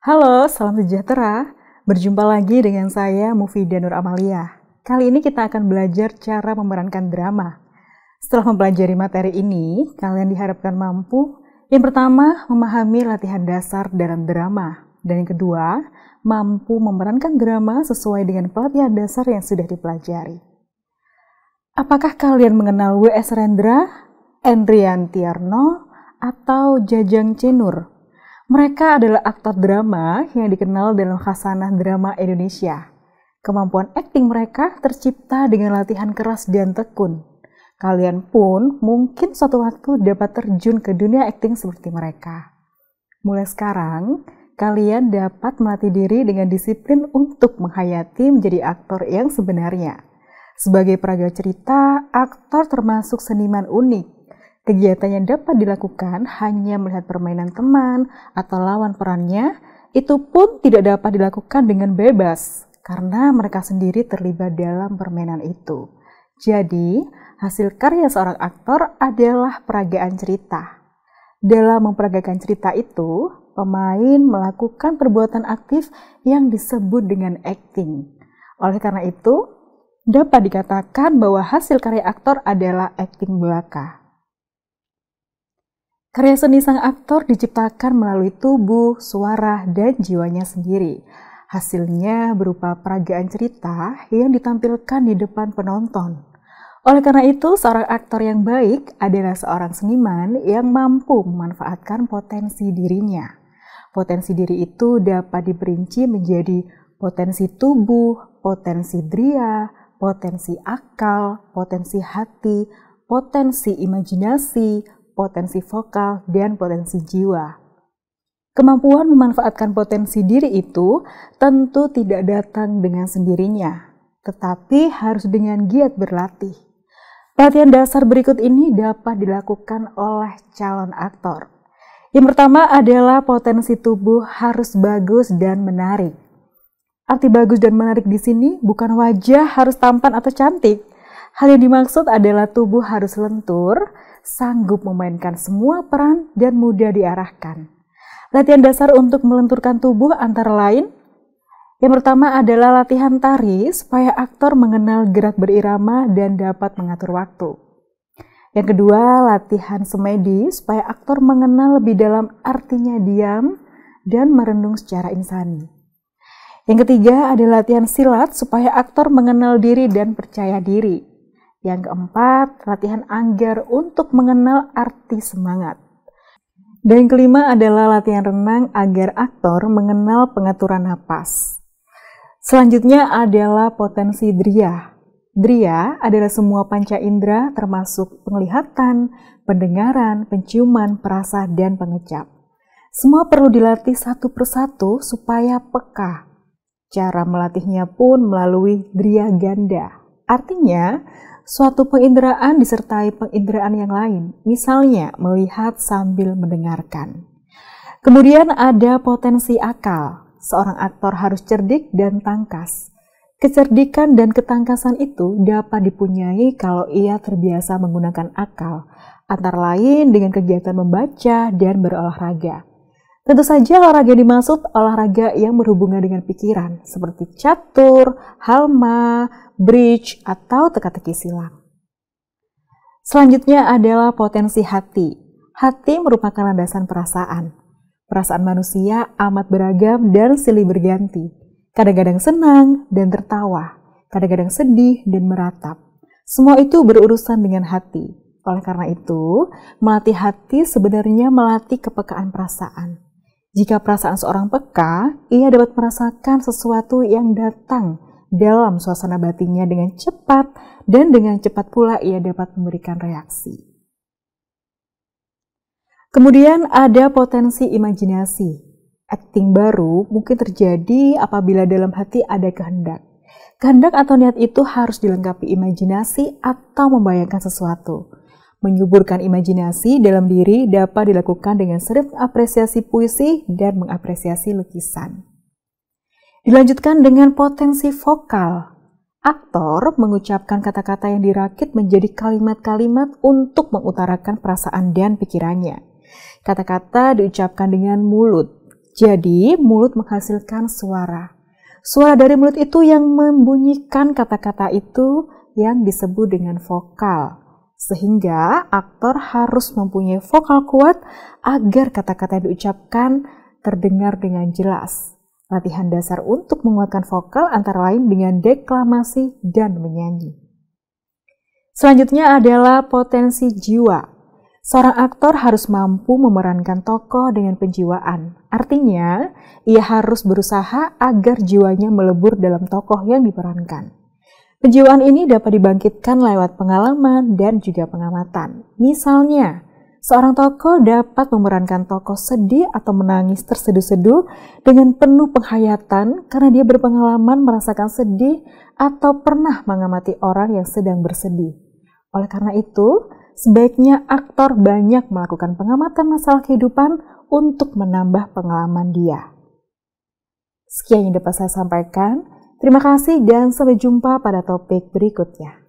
Halo, salam sejahtera. Berjumpa lagi dengan saya, Mufidah Nur Amalia. Kali ini kita akan belajar cara memerankan drama. Setelah mempelajari materi ini, kalian diharapkan mampu, yang pertama, memahami latihan dasar dalam drama. Dan yang kedua, mampu memerankan drama sesuai dengan pelatihan dasar yang sudah dipelajari. Apakah kalian mengenal W.S. Rendra, Endrian Tiarno, atau Jajang Cenur? Mereka adalah aktor drama yang dikenal dalam khasanah drama Indonesia. Kemampuan akting mereka tercipta dengan latihan keras dan tekun. Kalian pun mungkin suatu waktu dapat terjun ke dunia akting seperti mereka. Mulai sekarang, kalian dapat melatih diri dengan disiplin untuk menghayati menjadi aktor yang sebenarnya. Sebagai peraga cerita, aktor termasuk seniman unik. Kegiatan yang dapat dilakukan hanya melihat permainan teman atau lawan perannya, itu pun tidak dapat dilakukan dengan bebas, karena mereka sendiri terlibat dalam permainan itu. Jadi, hasil karya seorang aktor adalah peragaan cerita. Dalam memperagakan cerita itu, pemain melakukan perbuatan aktif yang disebut dengan acting. Oleh karena itu, dapat dikatakan bahwa hasil karya aktor adalah acting belaka. Karya seni sang aktor diciptakan melalui tubuh, suara, dan jiwanya sendiri. Hasilnya berupa peragaan cerita yang ditampilkan di depan penonton. Oleh karena itu, seorang aktor yang baik adalah seorang seniman yang mampu memanfaatkan potensi dirinya. Potensi diri itu dapat diperinci menjadi potensi tubuh, potensi dria, potensi akal, potensi hati, potensi imajinasi, potensi vokal, dan potensi jiwa. Kemampuan memanfaatkan potensi diri itu tentu tidak datang dengan sendirinya, tetapi harus dengan giat berlatih. Latihan dasar berikut ini dapat dilakukan oleh calon aktor. Yang pertama adalah potensi tubuh harus bagus dan menarik. Arti bagus dan menarik di sini bukan wajah harus tampan atau cantik. Hal yang dimaksud adalah tubuh harus lentur, sanggup memainkan semua peran, dan mudah diarahkan. Latihan dasar untuk melenturkan tubuh antara lain, yang pertama adalah latihan tari supaya aktor mengenal gerak berirama dan dapat mengatur waktu. Yang kedua, latihan semedi supaya aktor mengenal lebih dalam artinya diam dan merenung secara insani. Yang ketiga adalah latihan silat supaya aktor mengenal diri dan percaya diri. Yang keempat, latihan anggar untuk mengenal arti semangat. Dan yang kelima adalah latihan renang agar aktor mengenal pengaturan napas. Selanjutnya adalah potensi dria. Dria adalah semua panca indera termasuk penglihatan, pendengaran, penciuman, perasa, dan pengecap. Semua perlu dilatih satu persatu supaya peka. Cara melatihnya pun melalui dria ganda. Artinya, suatu penginderaan disertai penginderaan yang lain, misalnya melihat sambil mendengarkan. Kemudian ada potensi akal. Seorang aktor harus cerdik dan tangkas. Kecerdikan dan ketangkasan itu dapat dipunyai kalau ia terbiasa menggunakan akal, antara lain dengan kegiatan membaca dan berolahraga. Tentu saja olahraga yang dimaksud olahraga yang berhubungan dengan pikiran, seperti catur, halma, bridge, atau teka-teki silang. Selanjutnya adalah potensi hati. Hati merupakan landasan perasaan. Perasaan manusia amat beragam dan silih berganti. Kadang-kadang senang dan tertawa, kadang-kadang sedih dan meratap. Semua itu berurusan dengan hati. Oleh karena itu, melatih hati sebenarnya melatih kepekaan perasaan. Jika perasaan seorang peka, ia dapat merasakan sesuatu yang datang dalam suasana batinnya dengan cepat, dan dengan cepat pula ia dapat memberikan reaksi. Kemudian ada potensi imajinasi. Akting baru mungkin terjadi apabila dalam hati ada kehendak. Kehendak atau niat itu harus dilengkapi imajinasi atau membayangkan sesuatu. Menyuburkan imajinasi dalam diri dapat dilakukan dengan sering mengapresiasi puisi dan mengapresiasi lukisan. Dilanjutkan dengan potensi vokal. Aktor mengucapkan kata-kata yang dirakit menjadi kalimat-kalimat untuk mengutarakan perasaan dan pikirannya. Kata-kata diucapkan dengan mulut. Jadi, mulut menghasilkan suara. Suara dari mulut itu yang membunyikan kata-kata itu yang disebut dengan vokal. Sehingga aktor harus mempunyai vokal kuat agar kata-kata yang diucapkan terdengar dengan jelas. Latihan dasar untuk menguatkan vokal antara lain dengan deklamasi dan menyanyi. Selanjutnya adalah potensi jiwa. Seorang aktor harus mampu memerankan tokoh dengan penjiwaan. Artinya, ia harus berusaha agar jiwanya melebur dalam tokoh yang diperankan. Penjiwaan ini dapat dibangkitkan lewat pengalaman dan juga pengamatan. Misalnya, seorang tokoh dapat memerankan tokoh sedih atau menangis terseduh-seduh dengan penuh penghayatan karena dia berpengalaman merasakan sedih atau pernah mengamati orang yang sedang bersedih. Oleh karena itu, sebaiknya aktor banyak melakukan pengamatan masalah kehidupan untuk menambah pengalaman dia. Sekian yang dapat saya sampaikan. Terima kasih dan sampai jumpa pada topik berikutnya.